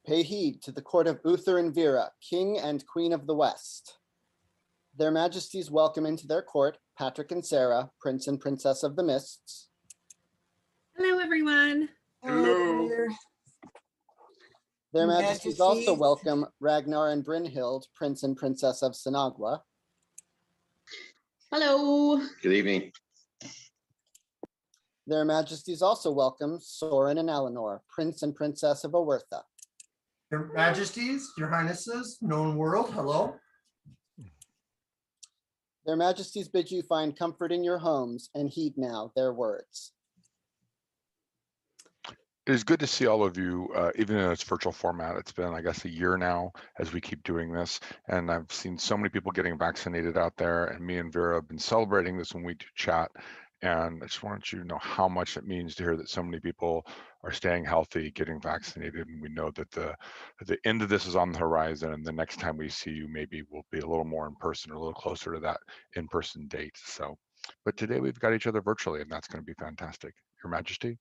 Pay heed to the court of Uther and Vera, King and Queen of the West. Their Majesties welcome into their court Patrick and Sarah, Prince and Princess of the Mists. Hello, everyone. Hello. Their Majesties also welcome Ragnar and Brynhild, Prince and Princess of Sinagua. Hello. Good evening. Their Majesties also welcome Soren and Eleanor, Prince and Princess of Owertha. Your Majesties, Your Highnesses, known world, hello. Their Majesties bid you find comfort in your homes and heed now their words. It is good to see all of you, even in its virtual format. It's been, I guess, a year now as we keep doing this, and I've seen so many people getting vaccinated out there, and me and Vera have been celebrating this when we do chat, and I just want you to know how much it means to hear that so many people are staying healthy, getting vaccinated, and we know that the end of this is on the horizon, and the next time we see you, maybe we'll be a little more in person or a little closer to that in-person date. So, but today we've got each other virtually, and that's going to be fantastic. Your Majesty?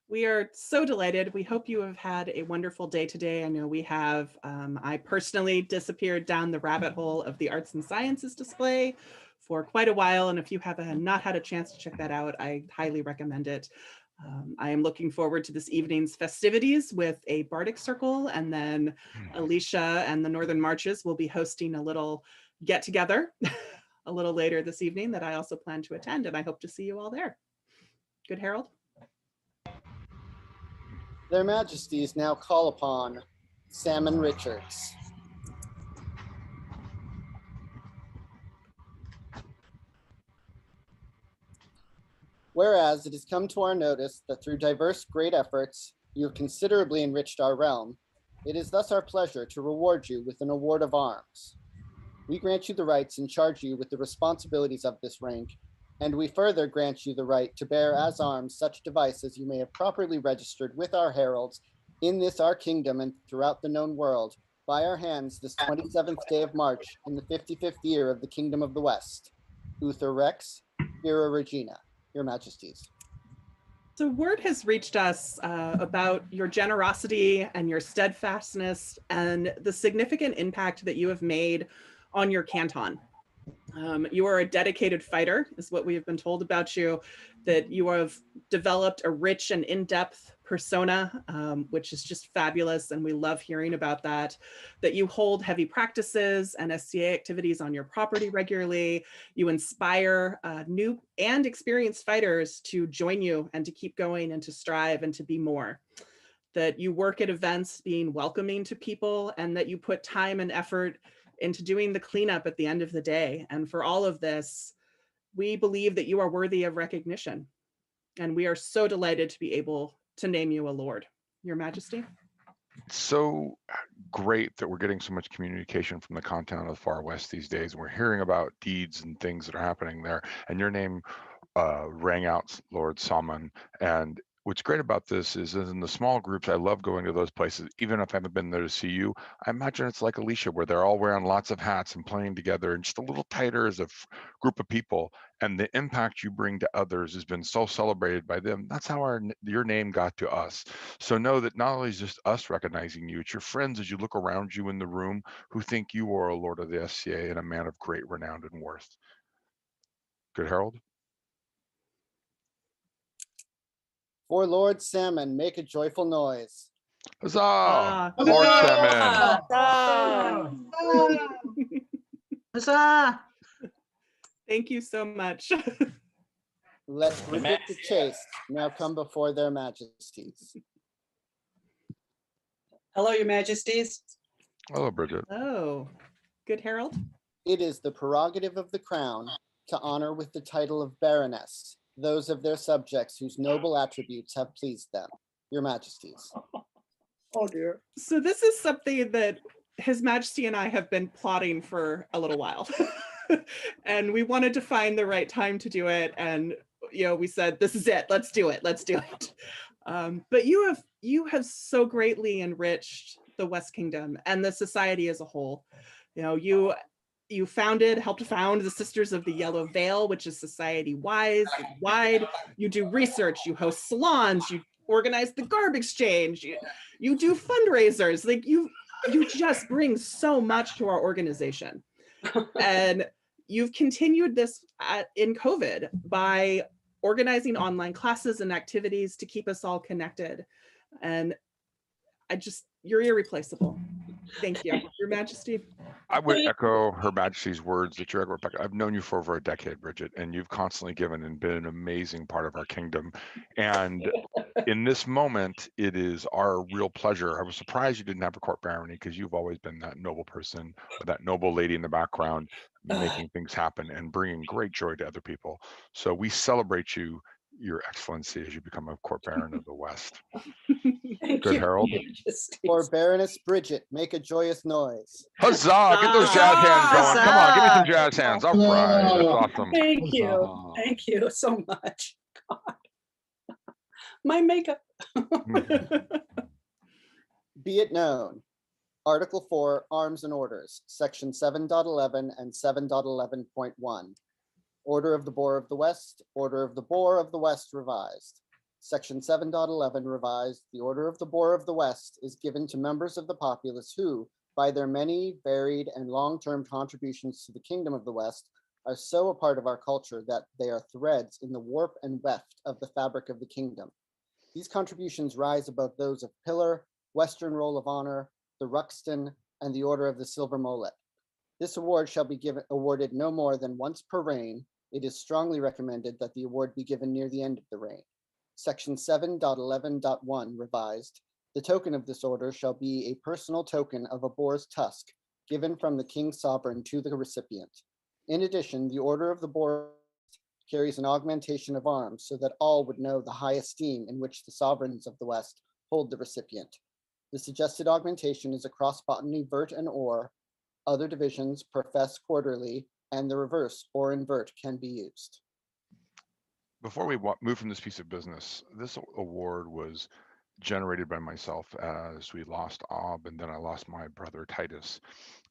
We are so delighted. We hope you have had a wonderful day today. I know we have. I personally disappeared down the rabbit hole of the Arts and Sciences display for quite a while. And if you have not had a chance to check that out, I highly recommend it. I am looking forward to this evening's festivities with a Bardic circle. And then Alicia and the Northern Marches will be hosting a little get together a little later this evening that I also plan to attend. And I hope to see you all there. Good, Harold? Their Majesties now call upon Salmon Richards. Whereas it has come to our notice that through diverse great efforts, you have considerably enriched our realm, it is thus our pleasure to reward you with an award of arms. We grant you the rights and charge you with the responsibilities of this rank, and we further grant you the right to bear as arms such device as you may have properly registered with our heralds in this our kingdom and throughout the known world by our hands this 27th day of March in the 55th year of the Kingdom of the West. Uther Rex, Vera Regina, Your Majesties. So word has reached us about your generosity and your steadfastness and the significant impact that you have made on your canton. You are a dedicated fighter, is what we have been told about you, that you have developed a rich and in-depth persona, which is just fabulous, and we love hearing about that, that you hold heavy practices and SCA activities on your property regularly. You inspire new and experienced fighters to join you and to keep going and to strive and to be more. That you work at events being welcoming to people, and that you put time and effort into doing the cleanup at the end of the day. And for all of this, we believe that you are worthy of recognition. And we are so delighted to be able to name you a Lord. Your Majesty. It's so great that we're getting so much communication from the continent of the Far West these days. We're hearing about deeds and things that are happening there. And your name rang out, Lord Salmon. And what's great about this is in the small groups, I love going to those places. Even if I haven't been there to see you, I imagine it's like Alicia, where they're all wearing lots of hats and playing together and just a little tighter as a group of people. And the impact you bring to others has been so celebrated by them. That's how your name got to us. So know that not only is just us recognizing you, it's your friends as you look around you in the room who think you are a Lord of the SCA and a man of great renown and worth. Good, Harold? For Lord Salmon, make a joyful noise. Huzzah! Lord Salmon! Huzzah! Thank you so much. Let Bridget the Chaste now come before their Majesties. Hello, Your Majesties. Hello, Bridget. Oh, good, Harold. It is the prerogative of the crown to honor with the title of Baroness those of their subjects whose noble attributes have pleased them. Your Majesties. Oh dear. So this is something that His Majesty and I have been plotting for a little while. And we wanted to find the right time to do it. And, you know, we said, this is it, let's do it, let's do it. But you have so greatly enriched the West Kingdom and the society as a whole. You know, you you helped found the Sisters of the Yellow Veil, which is society-wide. You do research, you host salons, you organize the garb exchange, you do fundraisers. Like you just bring so much to our organization. And you've continued this in COVID by organizing online classes and activities to keep us all connected. And you're irreplaceable. Thank you, Your Majesty. I would echo Her Majesty's words that you're Rebecca. I've known you for over a decade, Bridget, and you've constantly given and been an amazing part of our kingdom. And in this moment, it is our real pleasure. I was surprised you didn't have a court barony because you've always been that noble person, or that noble lady in the background, making things happen and bringing great joy to other people. So we celebrate you, Your Excellency, as you become a court baron of the West. Good, Harold. For Baroness Bridget, make a joyous noise. Huzzah! Get those jazz hands going. Come on, give me some jazz hands. All right, that's awesome. Thank you. Huzzah. Thank you so much. God. My makeup. Be it known, Article 4, Arms and Orders, Section 7.11 and 7.11.1. Order of the Boar of the West, Order of the Boar of the West revised. Section 7.11 revised, the Order of the Boar of the West is given to members of the populace who, by their many, varied, and long-term contributions to the Kingdom of the West, are so a part of our culture that they are threads in the warp and weft of the fabric of the kingdom. These contributions rise above those of Pillar, Western Roll of Honor, the Ruxton, and the Order of the Silver Mullet. This award shall be awarded no more than once per reign. It is strongly recommended that the award be given near the end of the reign. Section 7.11.1 revised. The token of this order shall be a personal token of a boar's tusk, given from the King Sovereign to the recipient. In addition, the Order of the Boar carries an augmentation of arms so that all would know the high esteem in which the sovereigns of the West hold the recipient. The suggested augmentation is across botany, vert, and or. Other divisions profess quarterly, and the reverse, or invert, can be used. Before we move from this piece of business, this award was generated by myself as we lost Ob, and then I lost my brother Titus.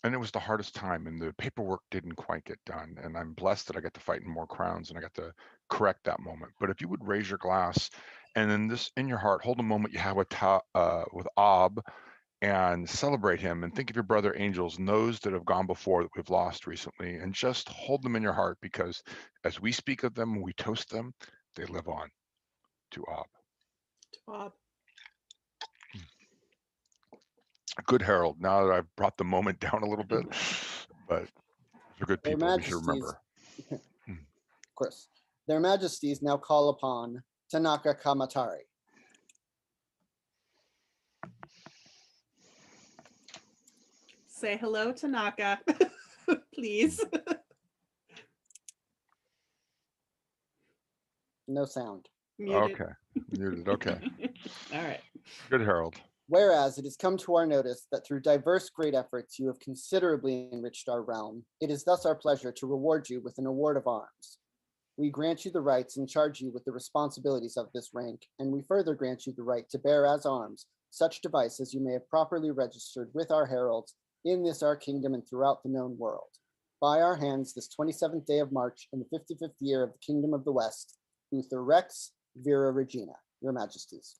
And it was the hardest time, and the paperwork didn't quite get done. And I'm blessed that I got to fight in more crowns and I got to correct that moment. But if you would raise your glass and in your heart, hold a moment you have with Ob and celebrate him, and think of your brother angels and those that have gone before that we've lost recently, and just hold them in your heart, because as we speak of them, when we toast them, they live on. To Ob. To Ob. Good, Harold. Now that I've brought the moment down a little bit, but they're good people, we should remember. Of course. Their Majesties now call upon Tanaka Kamatari. Say hello, Tanaka, please. No sound. Muted. Okay, muted, okay. All right. Good, Harold. Whereas it has come to our notice that through diverse great efforts you have considerably enriched our realm, it is thus our pleasure to reward you with an award of arms. We grant you the rights and charge you with the responsibilities of this rank, and we further grant you the right to bear as arms such device as you may have properly registered with our heralds in this our kingdom and throughout the known world. By our hands this 27th day of March in the 55th year of the Kingdom of the West, Uther Rex, Vera Regina, Your Majesties.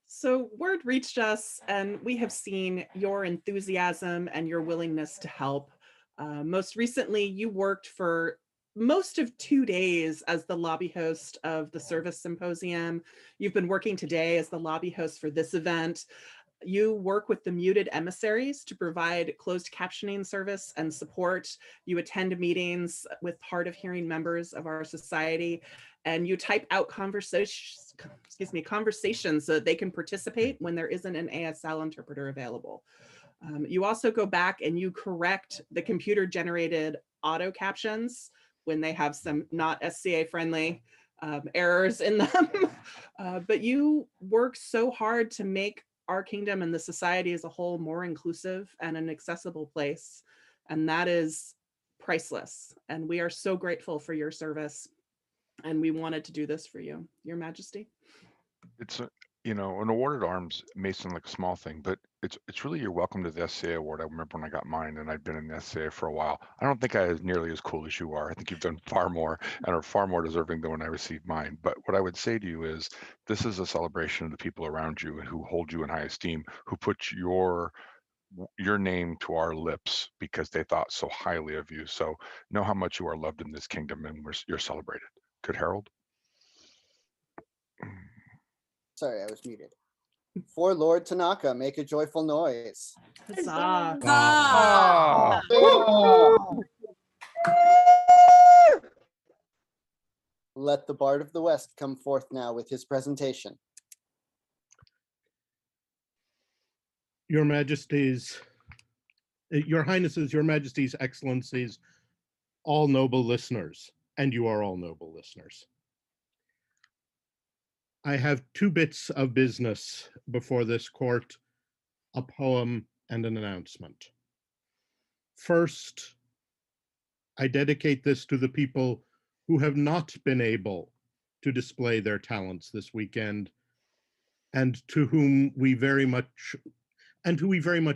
So word reached us, and we have seen your enthusiasm and your willingness to help. Most recently, you worked for most of 2 days as the lobby host of the Service Symposium. You've been working today as the lobby host for this event. You work with the muted emissaries to provide closed captioning service and support. You attend meetings with hard of hearing members of our society, and you type out conversations so that they can participate when there isn't an ASL interpreter available. You also go back and you correct the computer generated auto captions when they have some not SCA friendly errors in them. But you work so hard to make our kingdom and the society as a whole more inclusive and an accessible place. And that is priceless. And we are so grateful for your service. And we wanted to do this for you, Your Majesty. It's an awarded arms may sound like a small thing, but it's really your welcome to the SCA award. I remember when I got mine, and I'd been in the SCA for a while. I don't think I was nearly as cool as you are. I think you've done far more and are far more deserving than when I received mine. But what I would say to you is, this is a celebration of the people around you and who hold you in high esteem, who put your name to our lips because they thought so highly of you. So know how much you are loved in this kingdom, and you're celebrated. Good Harold. Sorry, I was muted. For Lord Tanaka, make a joyful noise. Huzzah. Ah. Let the Bard of the West come forth now with his presentation. Your Majesties, Your Highnesses, Your Majesties, Excellencies, all noble listeners, and you are all noble listeners. I have two bits of business before this court, a poem and an announcement. First, I dedicate this to the people who have not been able to display their talents this weekend, and to whom we very much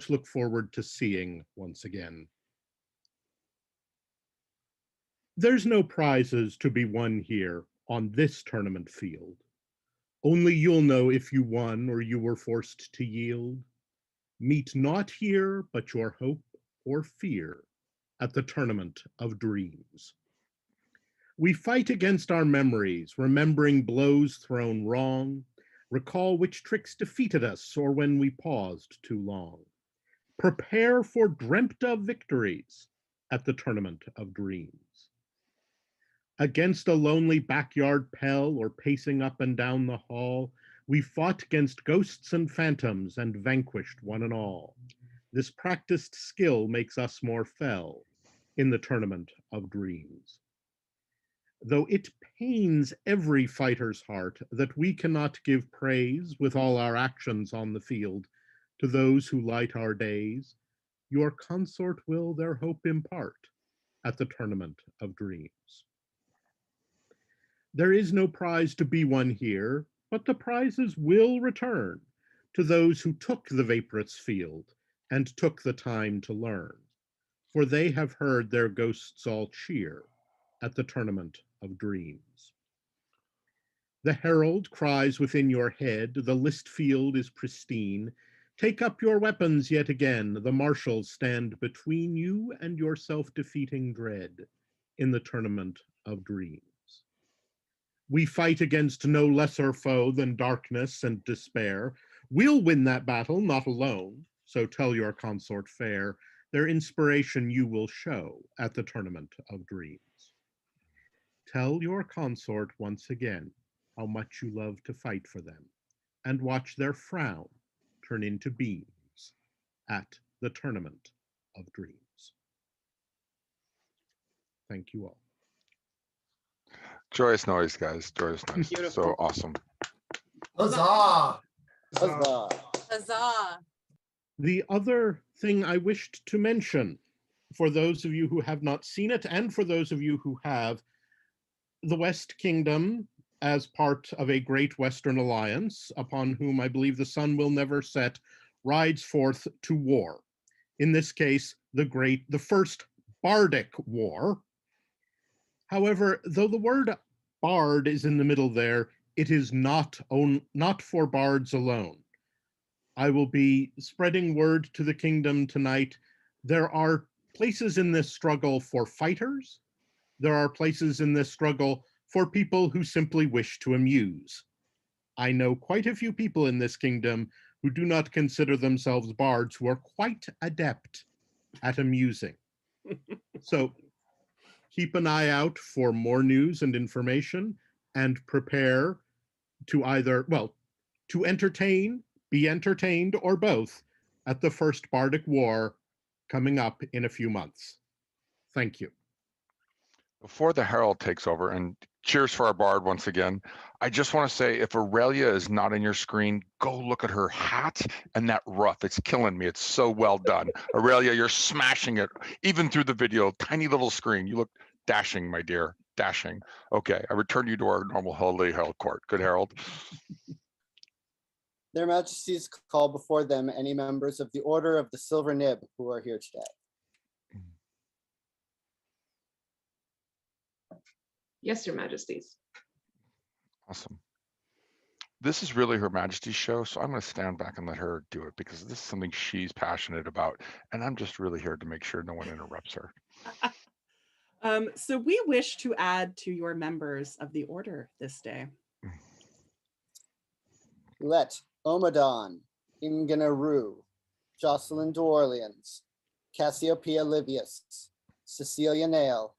look forward to seeing once again. There's no prizes to be won here on this tournament field. Only you'll know if you won or you were forced to yield. Meet not here but your hope or fear at the tournament of dreams. We fight against our memories, remembering blows thrown wrong, recall which tricks defeated us or when we paused too long. Prepare for dreamt of victories at the tournament of dreams. Against a lonely backyard pell or pacing up and down the hall, we fought against ghosts and phantoms and vanquished one and all. This practiced skill makes us more fell in the tournament of dreams. Though it pains every fighter's heart that we cannot give praise with all our actions on the field to those who light our days, your consort will their hope impart at the tournament of dreams. There is no prize to be won here, but the prizes will return to those who took the vaporous field and took the time to learn, for they have heard their ghosts all cheer at the tournament of dreams. The herald cries within your head, the list field is pristine. Take up your weapons yet again, the marshals stand between you and your self-defeating dread in the tournament of dreams. We fight against no lesser foe than darkness and despair. We'll win that battle, not alone, so tell your consort fair, their inspiration you will show at the tournament of dreams. Tell your consort once again how much you love to fight for them, and watch their frown turn into beams at the tournament of dreams. Thank you all. Joyous noise, guys. Joyous noise. Beautiful. So awesome. Huzzah! Huzzah. Huzzah. The other thing I wished to mention, for those of you who have not seen it, and for those of you who have, the West Kingdom, as part of a great Western alliance, upon whom I believe the sun will never set, rides forth to war. In this case, the first Bardic War. However, though the word bard is in the middle there, it is not for bards alone. I will be spreading word to the kingdom tonight. There are places in this struggle for fighters. There are places in this struggle for people who simply wish to amuse. I know quite a few people in this kingdom who do not consider themselves bards, who are quite adept at amusing. So keep an eye out for more news and information, and prepare to either, to entertain, be entertained, or both at the first Bardic War coming up in a few months. Thank you. Before the herald takes over, and cheers for our bard once again, I just want to say, if Aurelia is not on your screen, go look at her hat and that ruff. It's killing me. It's so well done. Aurelia, you're smashing it, even through the video, tiny little screen. You look dashing, my dear, dashing. Okay, I return you to our normal holy herald court. Good Herald. Their Majesties call before them any members of the Order of the Silver Nib who are here today. Yes, Your Majesties. Awesome. This is really Her Majesty's show, so I'm going to stand back and let her do it because this is something she's passionate about, and I'm just really here to make sure no one interrupts her. So we wish to add to your members of the order this day. Let Omadon, Inganaru, Jocelyn d'Orleans, Cassiopeia Livius, Cecilia Nail,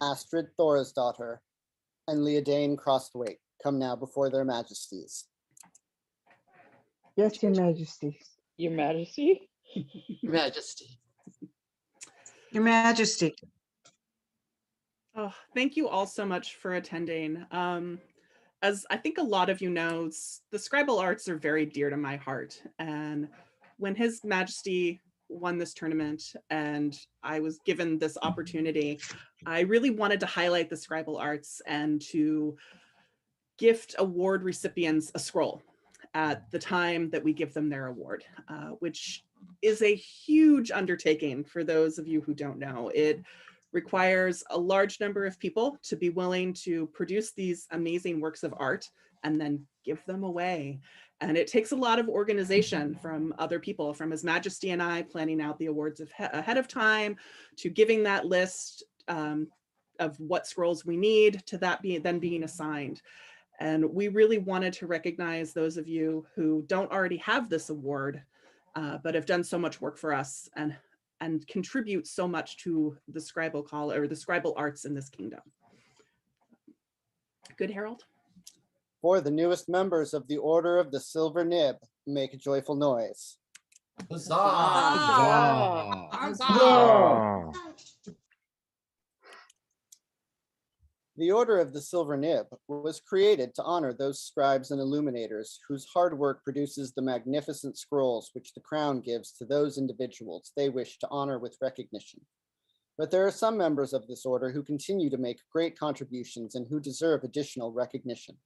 Astrid Thorisdottir, and Leodane Crostwaite come now before their Majesties. Yes, Your Majesties. Your Majesty. Your Majesty. Your Majesty. Oh, thank you all so much for attending. As I think a lot of you know, the scribal arts are very dear to my heart. And when His Majesty won this tournament and I was given this opportunity, I really wanted to highlight the scribal arts and to gift award recipients a scroll at the time that we give them their award, which is a huge undertaking for those of you who don't know. It requires a large number of people to be willing to produce these amazing works of art and then give them away. And it takes a lot of organization from other people, from His Majesty and I planning out the awards ahead of time, to giving that list of what scrolls we need, to that then being assigned. And we really wanted to recognize those of you who don't already have this award, but have done so much work for us and contribute so much to the scribal call or the scribal arts in this kingdom. Good, Harold? For the newest members of the Order of the Silver Nib, make a joyful noise. Huzzah! Oh. The Order of the Silver Nib was created to honor those scribes and illuminators whose hard work produces the magnificent scrolls which the crown gives to those individuals they wish to honor with recognition. But there are some members of this order who continue to make great contributions and who deserve additional recognition.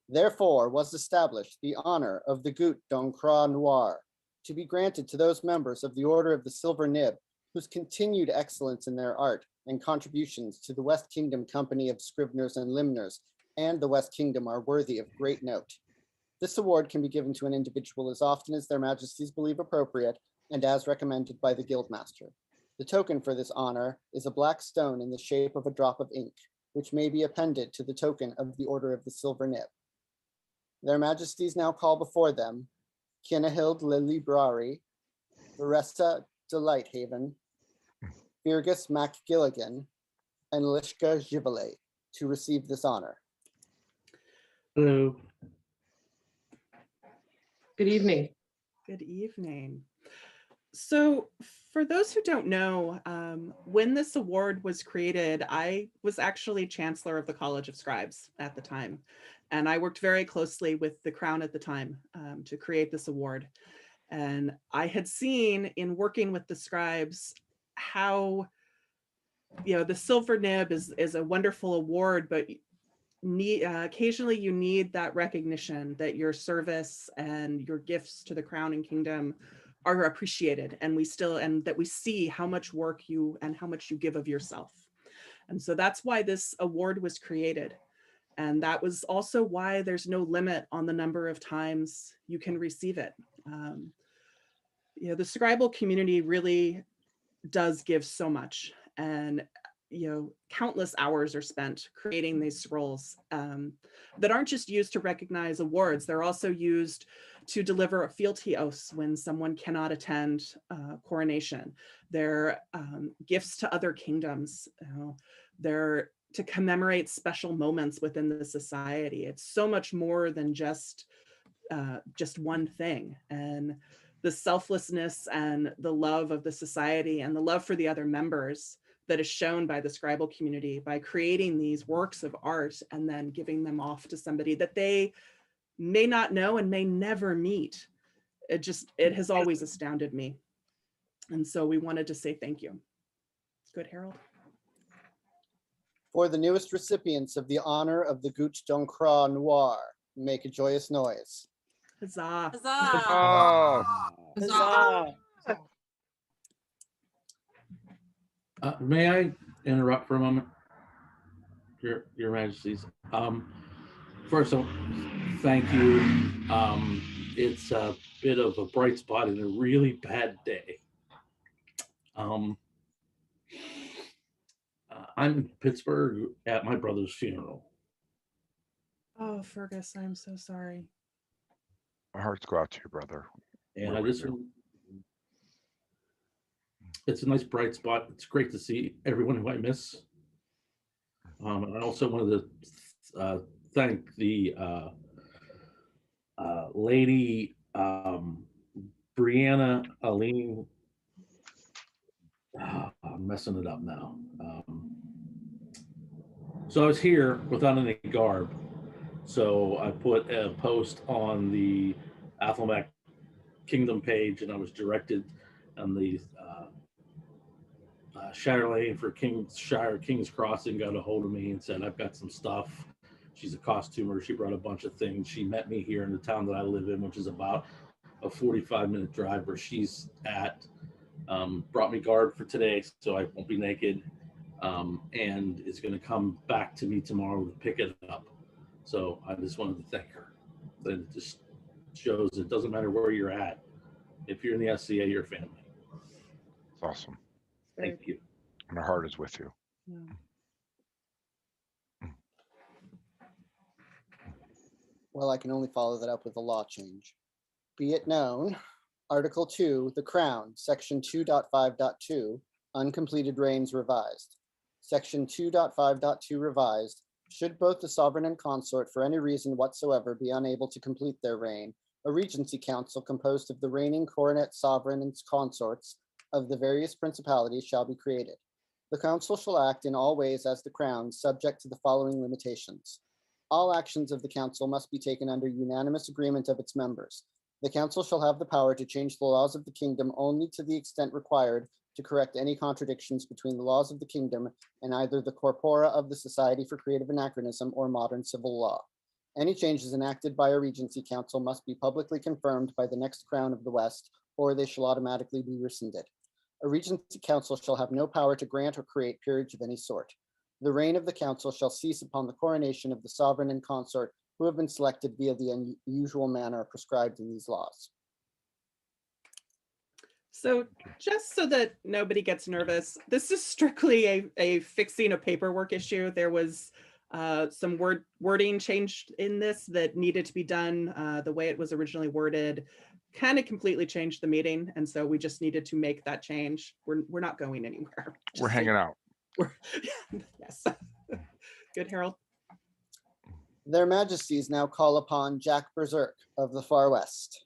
Therefore was established the honor of the Gutti Doncra Noir, to be granted to those members of the Order of the Silver Nib whose continued excellence in their art and contributions to the West Kingdom Company of Scriveners and Limners and the West Kingdom are worthy of great note. This award can be given to an individual as often as their Majesties believe appropriate and as recommended by the Guildmaster. The token for this honor is a black stone in the shape of a drop of ink, which may be appended to the token of the Order of the Silver Nib. Their Majesties now call before them Kinnahild Lilibrari, Veresta de Lighthaven, Fergus MacGilligan, and Lishka Givelet to receive this honor. Hello. Good evening. Good evening. So for those who don't know, when this award was created, I was actually Chancellor of the College of Scribes at the time. And I worked very closely with the Crown at the time to create this award. And I had seen in working with the scribes how, the Silver Nib is a wonderful award, but occasionally you need that recognition that your service and your gifts to the Crown and Kingdom are appreciated, and that we see how much work you and how much you give of yourself. And so that's why this award was created. And that was also why there's no limit on the number of times you can receive it. The scribal community really does give so much, and countless hours are spent creating these scrolls that aren't just used to recognize awards. They're also used to deliver fealty oaths when someone cannot attend coronation. They're gifts to other kingdoms. They're to commemorate special moments within the society. It's so much more than just one thing. And the selflessness and the love of the society and the love for the other members that is shown by the scribal community by creating these works of art and then giving them off to somebody that they may not know and may never meet. It has always astounded me. And so we wanted to say thank you. Good, Harold. For the newest recipients of the honor of the Gutti Doncra Noir, make a joyous noise. Huzzah. Huzzah. Oh, Huzzah. May I interrupt for a moment, Your Majesties? First, thank you. It's a bit of a bright spot in a really bad day. I'm in Pittsburgh at my brother's funeral. Oh, Fergus, I'm so sorry. our hearts go out to your brother. And We're I with just, you. it's a nice bright spot. It's great to see everyone who I miss. And I also wanted to thank the lady Brianna Aline. I'm messing it up now. So I was here without any garb. So I put a post on the Athelmac Kingdom page, and I was directed on the Shire Lane for King's Crossing got a hold of me and said, I've got some stuff. She's a costumer. She brought a bunch of things. She met me here in the town that I live in, which is about a 45-minute drive where she's at. Brought me garb for today, so I won't be naked, and is going to come back to me tomorrow to pick it up. So I just wanted to thank her. That just shows it doesn't matter where you're at. If you're in the SCA, you're family. It's awesome. Thank you. And our heart is with you. Yeah. Well, I can only follow that up with a law change. Be it known, Article 2, the Crown, Section 2.5.2, uncompleted reigns revised. Section 2.5.2 revised, should both the sovereign and consort for any reason whatsoever be unable to complete their reign, a regency council composed of the reigning coronet, sovereign, and consorts of the various principalities shall be created. The council shall act in all ways as the Crown, subject to the following limitations. All actions of the council must be taken under unanimous agreement of its members. The council shall have the power to change the laws of the kingdom only to the extent required to correct any contradictions between the laws of the kingdom and either the corpora of the Society for Creative Anachronism or modern civil law. Any changes enacted by a regency council must be publicly confirmed by the next crown of the West, or they shall automatically be rescinded. A regency council shall have no power to grant or create peerage of any sort. The reign of the council shall cease upon the coronation of the sovereign and consort who have been selected via the unusual manner prescribed in these laws. So just so that nobody gets nervous, this is strictly a fixing a paperwork issue. There was some wording changed in this that needed to be done. The way it was originally worded kind of completely changed the meeting. And so we just needed to make that change. We're not going anywhere. We're hanging out. Yes. Good, Harold. Their Majesties now call upon Jack Berserk of the Far West.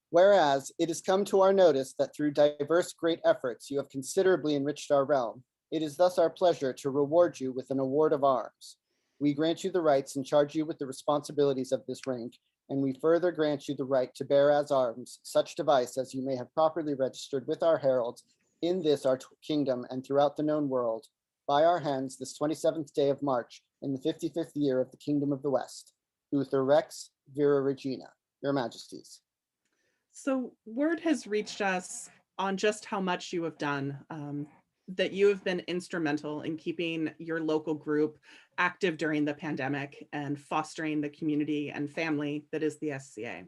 Whereas it has come to our notice that through diverse great efforts you have considerably enriched our realm, it is thus our pleasure to reward you with an award of arms. We grant you the rights and charge you with the responsibilities of this rank, and we further grant you the right to bear as arms such device as you may have properly registered with our heralds in this our kingdom and throughout the known world, by our hands this 27th day of March in the 55th year of the Kingdom of the West. Uther Rex, Vera Regina, Your Majesties. So word has reached us on just how much you have done, that you have been instrumental in keeping your local group active during the pandemic and fostering the community and family that is the SCA.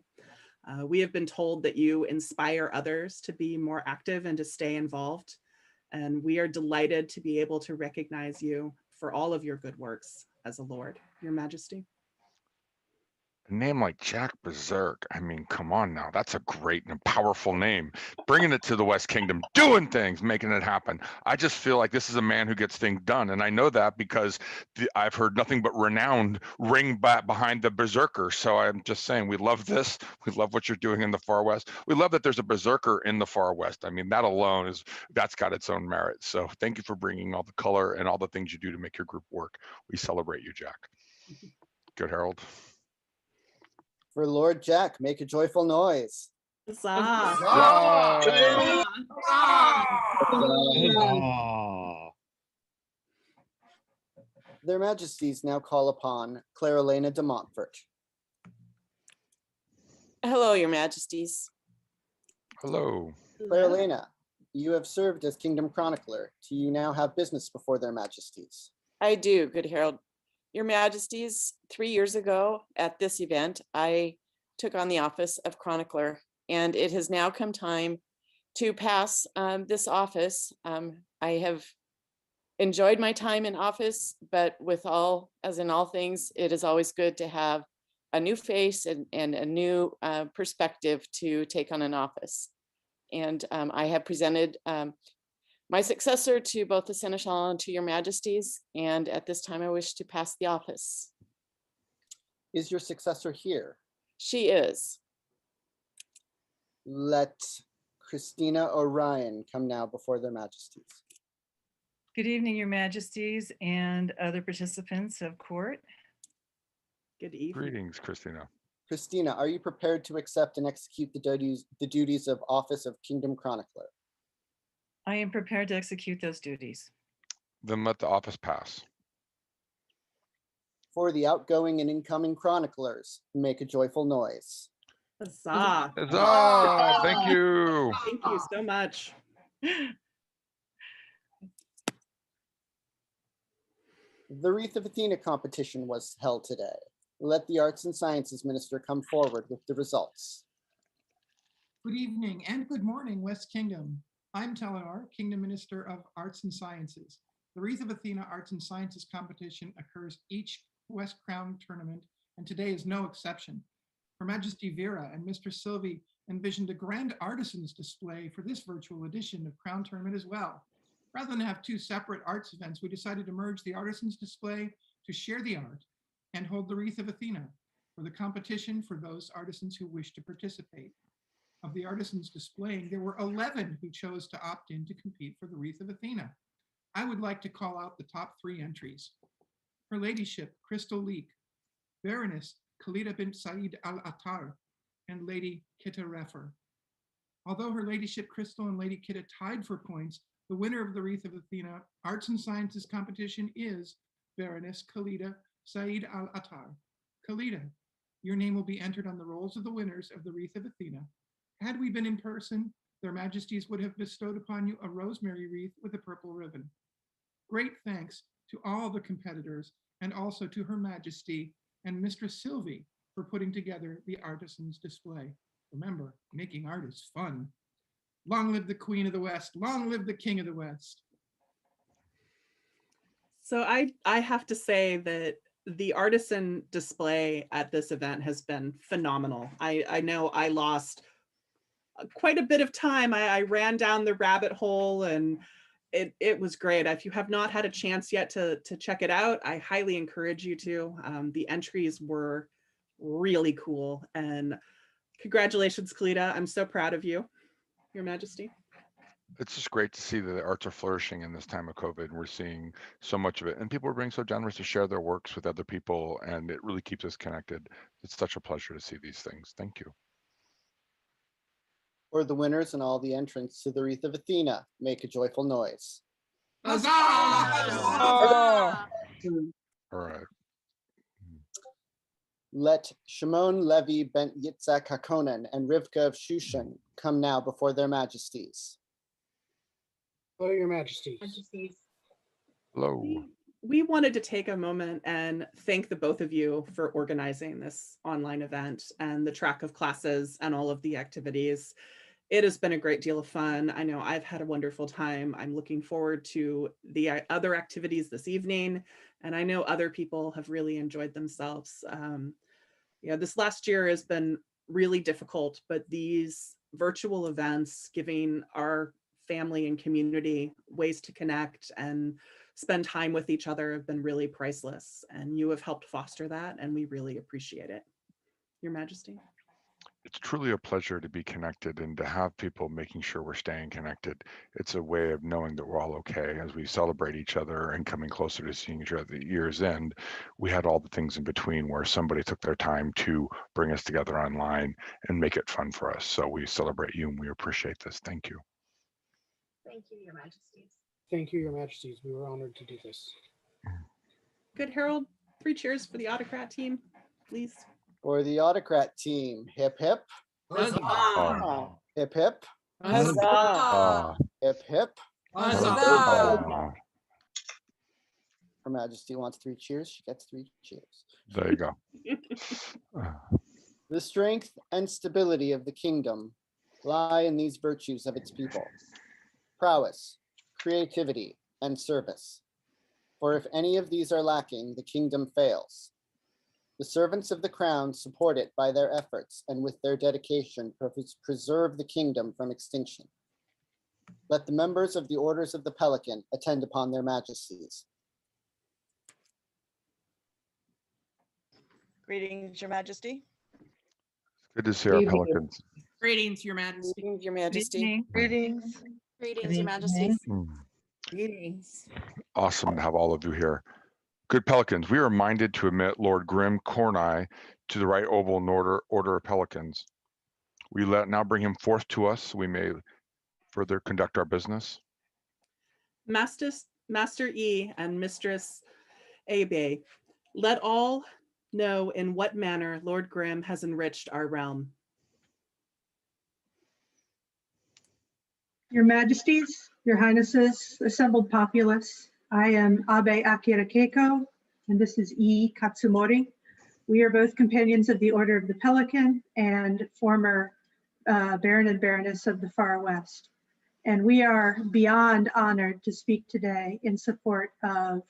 We have been told that you inspire others to be more active and to stay involved. And we are delighted to be able to recognize you for all of your good works as a Lord, Your Majesty. A name like Jack Berserk, I mean, come on now. That's a great and powerful name. Bringing it to the West Kingdom, doing things, making it happen. I just feel like this is a man who gets things done. And I know that because I've heard nothing but renowned ring back behind the Berserker. So I'm just saying, we love this. We love what you're doing in the Far West. We love that there's a Berserker in the Far West. I mean, that alone that's got its own merit. So thank you for bringing all the color and all the things you do to make your group work. We celebrate you, Jack. Good, Harold. For Lord Jack, make a joyful noise. Huzzah. Huzzah! Their Majesties now call upon Clarelena de Montfort. Hello, Your Majesties. Hello. Clarelena, you have served as Kingdom Chronicler. Do you now have business before their Majesties? I do, good Herald. Your Majesties, 3 years ago at this event, I took on the office of Chronicler, and it has now come time to pass this office. I have enjoyed my time in office, but as in all things, it is always good to have a new face and a new perspective to take on an office. And I have presented my successor to both the Seneschal and to Your Majesties, and at this time I wish to pass the office. Is your successor here? She is. Let Christina Orion come now before their Majesties. Good evening, Your Majesties and other participants of court. Good evening. Greetings, Christina. Christina, are you prepared to accept and execute the duties of Office of Kingdom Chronicler? I am prepared to execute those duties. Then let the office pass. For the outgoing and incoming chroniclers, make a joyful noise. Huzzah. Huzzah! Thank you. Thank you so much. The Wreath of Athena competition was held today. Let the Arts and Sciences Minister come forward with the results. Good evening and good morning, West Kingdom. I'm Telenor, Kingdom Minister of Arts and Sciences. The Wreath of Athena Arts and Sciences competition occurs each West Crown tournament, and today is no exception. Her Majesty Vera and Mr. Sylvie envisioned a grand artisans display for this virtual edition of Crown Tournament as well. Rather than have two separate arts events, we decided to merge the artisans display to share the art and hold the Wreath of Athena for the competition for those artisans who wish to participate. Of the artisans displaying, there were 11 who chose to opt in to compete for the Wreath of Athena. I would like to call out the top 3 entries. Her Ladyship, Crystal Leek, Baroness, Khalida bint Said al-Attar, and Lady Kitta Refer. Although Her Ladyship Crystal and Lady Kitta tied for points, the winner of the Wreath of Athena Arts and Sciences competition is Baroness Khalida Said al-Attar. Khalida, your name will be entered on the rolls of the winners of the Wreath of Athena. Had we been in person, their Majesties would have bestowed upon you a rosemary wreath with a purple ribbon. Great thanks to all the competitors and also to Her Majesty and Mistress Sylvie for putting together the artisans display. Remember, making art is fun. Long live the Queen of the West. Long live the King of the West. So I have to say that the artisan display at this event has been phenomenal. I know I lost quite a bit of time. I ran down the rabbit hole and it was great. If you have not had a chance yet to check it out, I highly encourage you to. The entries were really cool, and congratulations, Kalita. I'm so proud of you, Your Majesty. It's just great to see that the arts are flourishing in this time of COVID. We're seeing so much of it, and people are being so generous to share their works with other people, and it really keeps us connected. It's such a pleasure to see these things. Thank you. For the winners and all the entrants to the Wreath of Athena, make a joyful noise. Huzzah! All right. Let Shimon Levi bent Yitzhak Hakonen and Rivka of Shushan come now before their Majesties. Hello, Your Majesties. Hello. We wanted to take a moment and thank the both of you for organizing this online event and the track of classes and all of the activities. It has been a great deal of fun. I know I've had a wonderful time. I'm looking forward to the other activities this evening, and I know other people have really enjoyed themselves. This last year has been really difficult, but these virtual events giving our family and community ways to connect and spend time with each other have been really priceless, and you have helped foster that, and we really appreciate it. Your Majesty. It's truly a pleasure to be connected and to have people making sure we're staying connected. It's a way of knowing that we're all okay as we celebrate each other and coming closer to seeing each other at the year's end. We had all the things in between where somebody took their time to bring us together online and make it fun for us. So we celebrate you and we appreciate this. Thank you. Thank you, Your Majesties. Thank you, Your Majesties. We were honored to do this. Good Harold, 3 cheers for the autocrat team, please. For the autocrat team, hip hip. Huzzah. Hip hip. Huzzah. Hip hip. Huzzah. Her Majesty wants 3 cheers. She gets 3 cheers. There you go. The strength and stability of the kingdom lie in these virtues of its people: prowess, creativity, and service. For if any of these are lacking, the kingdom fails. The servants of the crown support it by their efforts, and with their dedication preserve the kingdom from extinction. Let the members of the Orders of the Pelican attend upon their majesties. Greetings, Your Majesty. Good to see our pelicans. Greetings, Your Majesty. Greetings, Your Majesty. Greetings. Greetings, Your Majesty. Greetings. Awesome to have all of you here. Good pelicans, we are minded to admit Lord Grim Corny to the right oval in order of pelicans. We now bring him forth to us so we may further conduct our business. Master E and Mistress Abe, let all know in what manner Lord Grim has enriched our realm. Your Majesties, Your Highnesses, assembled populace, I am Abe Akira Keiko, and this is E Katsumori. We are both companions of the Order of the Pelican and former Baron and Baroness of the Far West. And we are beyond honored to speak today in support of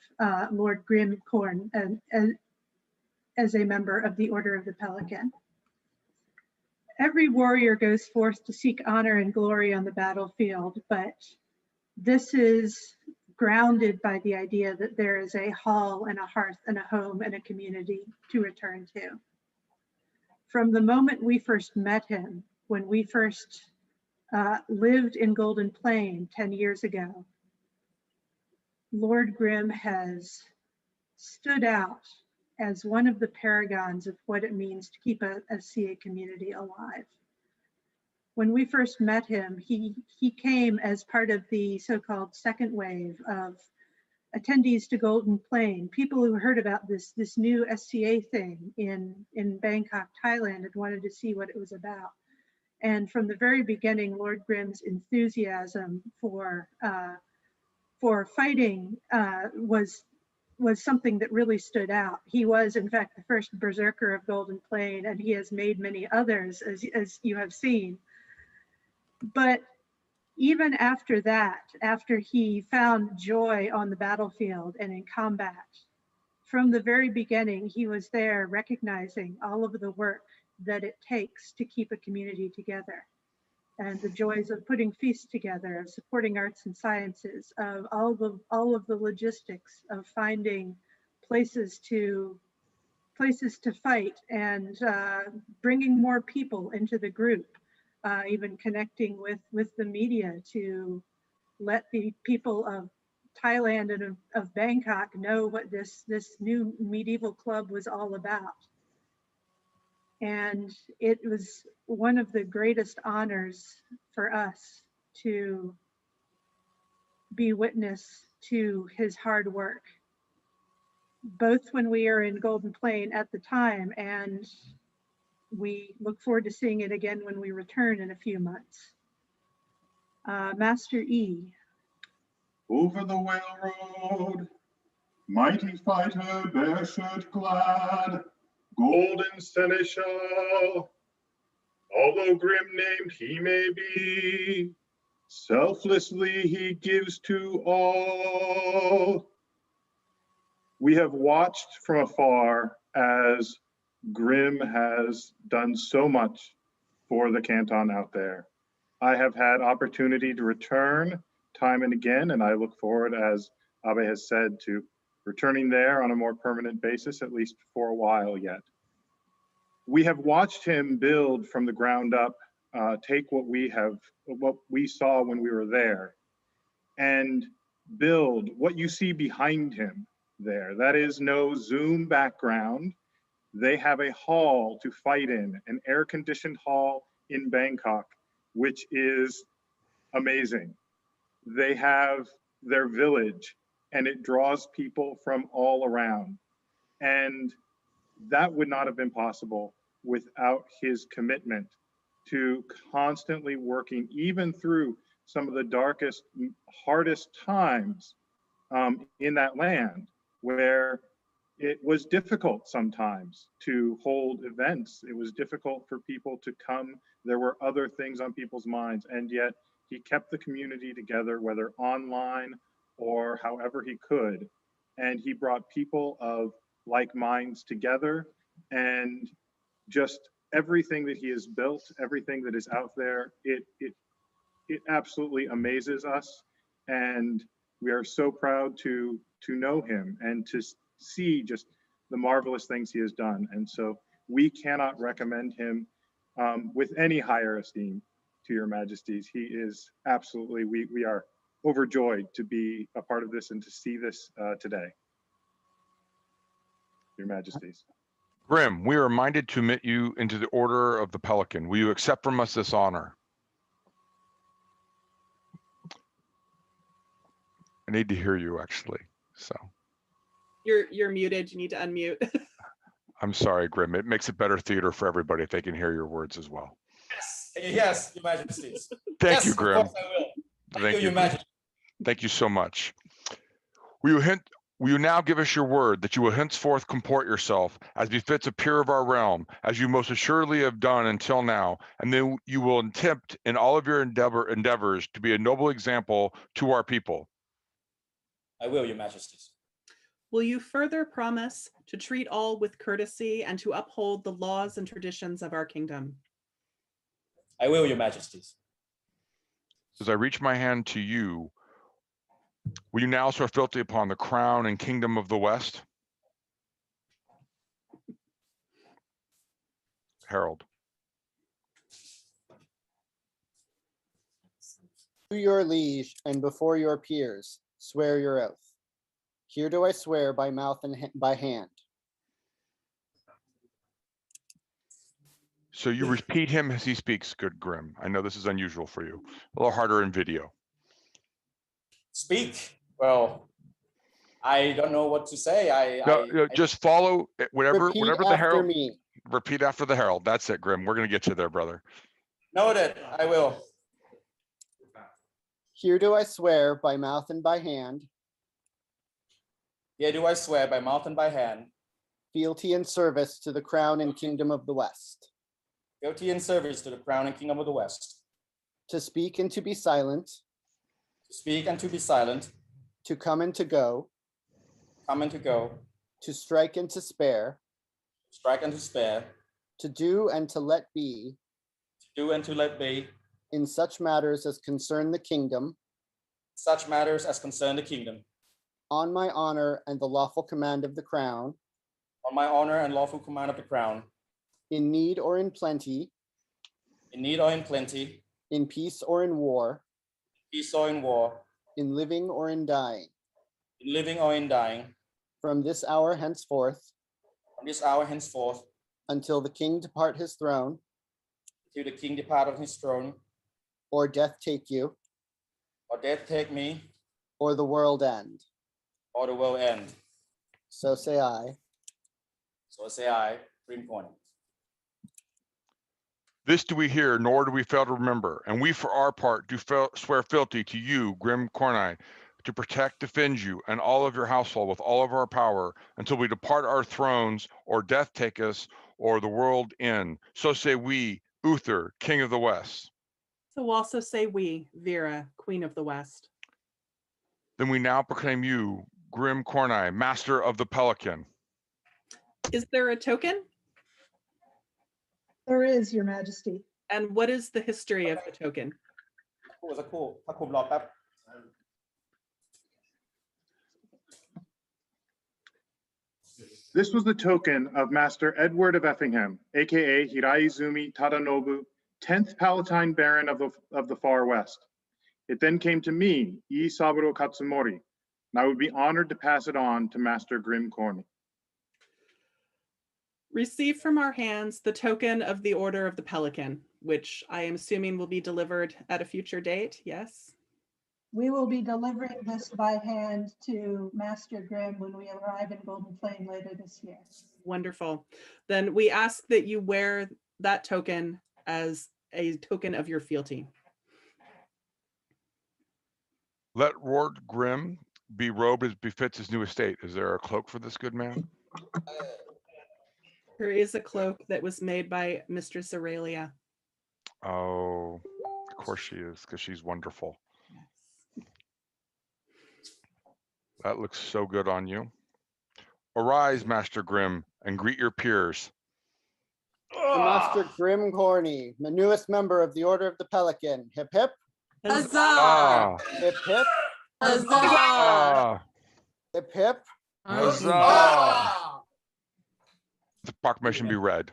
Lord Grim Corn as a member of the Order of the Pelican. Every warrior goes forth to seek honor and glory on the battlefield, but this is grounded by the idea that there is a hall and a hearth and a home and a community to return to. From the moment we first met him, when we first lived in Golden Plain 10 years ago, Lord Grim has stood out as one of the paragons of what it means to keep a CA community alive. When we first met him, he came as part of the so-called second wave of attendees to Golden Plain, people who heard about this new SCA thing in Bangkok, Thailand, and wanted to see what it was about. And from the very beginning, Lord Grim's enthusiasm for fighting was something that really stood out. He was, in fact, the first Berserker of Golden Plain, and he has made many others, as you have seen. But even after that, after he found joy on the battlefield and in combat, from the very beginning, he was there recognizing all of the work that it takes to keep a community together, and the joys of putting feasts together, of supporting arts and sciences, of all of the logistics of finding places to fight, and bringing more people into the group, even connecting with the media to let the people of Thailand and of Bangkok know what this new medieval club was all about. And it was one of the greatest honors for us to be witness to his hard work, both when we are in Golden Plain at the time, and we look forward to seeing it again when we return in a few months. Master E. Over the whale road, mighty fighter, bare shirt clad, golden seneschal, although grim-named he may be, selflessly he gives to all. We have watched from afar as Grim has done so much for the canton out there. I have had opportunity to return time and again, and I look forward, as Abe has said, to returning there on a more permanent basis, at least for a while yet. We have watched him build from the ground up, take what we saw when we were there, and build what you see behind him there. That is no Zoom background. They have a hall to fight in, an air-conditioned hall in Bangkok, which is amazing. They have their village, and it draws people from all around. And that would not have been possible without his commitment to constantly working, even through some of the darkest, hardest times in that land, where it was difficult sometimes to hold events. It was difficult for people to come. There were other things on people's minds, and yet he kept the community together, whether online or however he could. And he brought people of like minds together, and just everything that he has built, everything that is out there, it absolutely amazes us. And we are so proud to know him and to see just the marvelous things he has done. And so we cannot recommend him with any higher esteem to your majesties. He is absolutely, we are overjoyed to be a part of this and to see this today, your majesties. Grim, we are minded to admit you into the Order of the Pelican. Will you accept from us this honor? I need to hear you, actually. So You're muted. You need to unmute. I'm sorry, Grim. It makes it better theater for everybody if they can hear your words as well. Yes, Your Majesties. Thank Yes, you, Grim. Of course I will. Thank you, Your Majesty. Thank you so much. Will you now give us your word that you will henceforth comport yourself as befits a peer of our realm, as you most assuredly have done until now, and then you will attempt in all of your endeavors to be a noble example to our people? I will, Your Majesties. Will you further promise to treat all with courtesy and to uphold the laws and traditions of our kingdom? I will, Your Majesties. As I reach my hand to you, will you now swear fealty upon the crown and kingdom of the West? Harold. To your liege and before your peers, swear your oath. Here do I swear by mouth and by hand. So you repeat him as he speaks, good Grim. I know this is unusual for you. A little harder in video. Speak. Well, I don't know what to say. Just follow whatever the Herald. Me. Repeat after the Herald. That's it, Grim. We're gonna get you there, brother. Noted. I will. Here do I swear by mouth and by hand. Here do I swear by mouth and by hand. Fealty and service to the crown and kingdom of the West. Fealty and service to the crown and kingdom of the West. To speak and to be silent. To speak and to be silent. To come and to go. Come and to go. To strike and to spare. Strike and to spare. To do and to let be. To do and to let be. In such matters as concern the kingdom. Such matters as concern the kingdom. On my honor and the lawful command of the crown. On my honor and lawful command of the crown. In need or in plenty. In need or in plenty. In peace or in war. Peace or in war. In living or in dying. In living or in dying. From this hour henceforth. From this hour henceforth. Until the king depart his throne. Till the king depart on his throne. Or death take you. Or death take me. Or the world end. Or the world end. So say I. So say I, Grim Corny. This do we hear, nor do we fail to remember, and we for our part do swear fealty to you, Grim Corny, to protect, defend you, and all of your household with all of our power, until we depart our thrones, or death take us, or the world end. So say we, Uther, King of the West. So also say we, Vera, Queen of the West. Then we now proclaim you, Grim Corny, Master of the Pelican. Is there a token? There is, Your Majesty. And what is the history of the token? This was the token of Master Edward of Effingham, aka Hiraizumi Tadanobu, 10th Palatine Baron of the Far West. It then came to me, Saburo Katsumori, and I would be honored to pass it on to Master Grim Corny. Receive from our hands the token of the Order of the Pelican, which I am assuming will be delivered at a future date, yes? We will be delivering this by hand to Master Grimm when we arrive in Golden Plain later this year. Wonderful. Then we ask that you wear that token as a token of your fealty. Let Lord Grimm be robed as befits his new estate. Is there a cloak for this good man? There is a cloak that was made by Mistress Aurelia. Oh, of course she is, because she's wonderful. That looks so good on you. Arise, Master Grimm, and greet your peers. Master Grimm Corny, the newest member of the Order of the Pelican. Hip hip. Huzzah! Hip hip. Huzzah! Hip hip. Huzzah! The proclamation be read.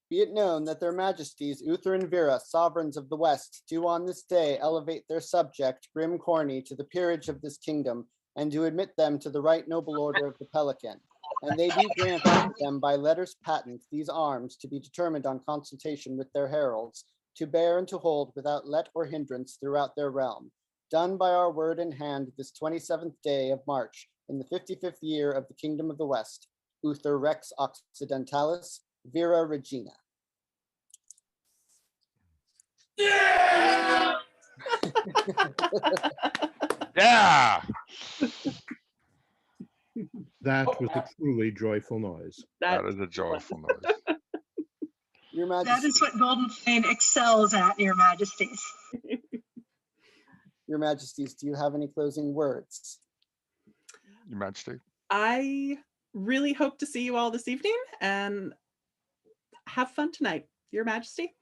Be it known that their majesties, Uther and Vera, sovereigns of the West, do on this day elevate their subject, Grimm Corny, to the peerage of this kingdom, and do admit them to the right noble order of the Pelican. And they do grant unto them by letters patent these arms to be determined on consultation with their heralds, to bear and to hold without let or hindrance throughout their realm. Done by our word in hand this 27th day of March, in the 55th year of the Kingdom of the West, Uther Rex Occidentalis, Vera Regina. Yeah! Yeah! That was a truly joyful noise. That is a joyful noise. Your Majesty. That is what Golden Plain excels at, Your Majesties. Your Majesties, do you have any closing words? Your Majesty. I really hope to see you all this evening and have fun tonight, Your Majesty.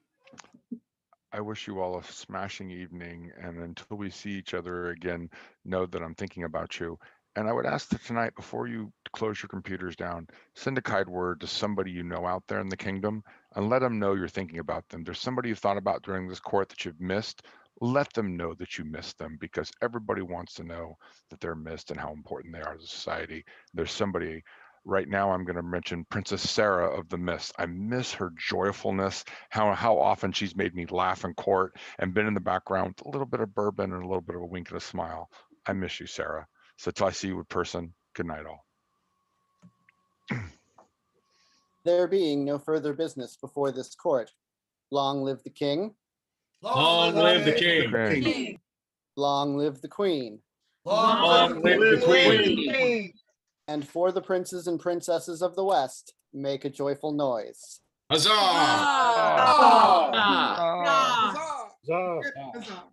I wish you all a smashing evening, and until we see each other again, know that I'm thinking about you. And I would ask that tonight, before you close your computers down, send a kind word to somebody you know out there in the kingdom and let them know you're thinking about them. There's somebody you thought about during this court that you've missed. Let them know that you missed them, because everybody wants to know that they're missed and how important they are to society. There's somebody right now. I'm going to mention Princess Sarah of the Mist. I miss her joyfulness, how often she's made me laugh in court and been in the background with a little bit of bourbon and a little bit of a wink and a smile. I miss you, Sarah. So till I see you in person, good night all. There being no further business before this court, long live the king. Long live the king. Long live the queen. Long live the queen. And for the princes and princesses of the West, make a joyful noise. Huzzah! Huzzah! Huzzah! Huzzah!